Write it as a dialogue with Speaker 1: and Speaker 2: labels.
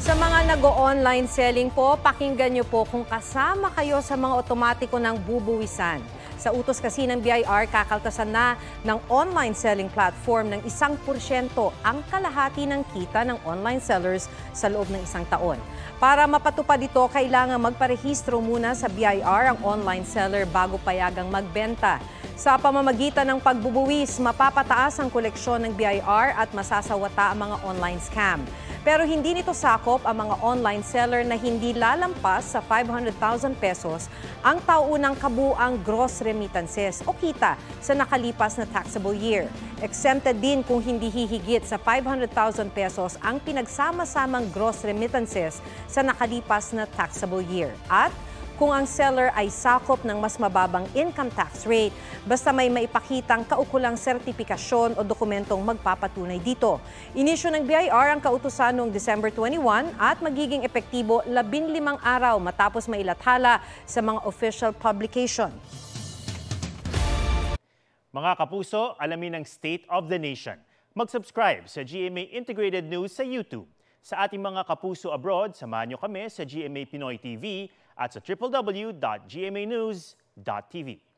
Speaker 1: Sa mga nag-o-online selling po, pakinggan niyo po kung kasama kayo sa mga otomatiko ng bubuwisan. Sa utos kasi ng BIR, kakaltasan na ng online selling platform ng 1% ang kalahati ng kita ng online sellers sa loob ng isang taon. Para mapatupad ito, kailangan magparehistro muna sa BIR ang online seller bago payagang magbenta. Sa pamamagitan ng pagbubuwis, mapapataas ang koleksyon ng BIR at masasawata ang mga online scam. Pero hindi nito sakop ang mga online seller na hindi lalampas sa 500,000 pesos ang tauunang kabuang gross remittances o kita sa nakalipas na taxable year. Exempted din kung hindi hihigit sa 500,000 pesos ang pinagsama-samang gross remittances sa nakalipas na taxable year. At kung ang seller ay sakop ng mas mababang income tax rate, basta may maipakitang kaukulang sertipikasyon o dokumentong magpapatunay dito. Inisyu ng BIR ang kautusan noong December 21 at magiging epektibo 15 araw matapos mailathala sa mga official publication.
Speaker 2: Mga kapuso, alamin ang State of the Nation. Mag-subscribe sa GMA Integrated News sa YouTube. Sa ating mga kapuso abroad, samahan niyo kami sa GMA Pinoy TV at sa www.gmanews.tv.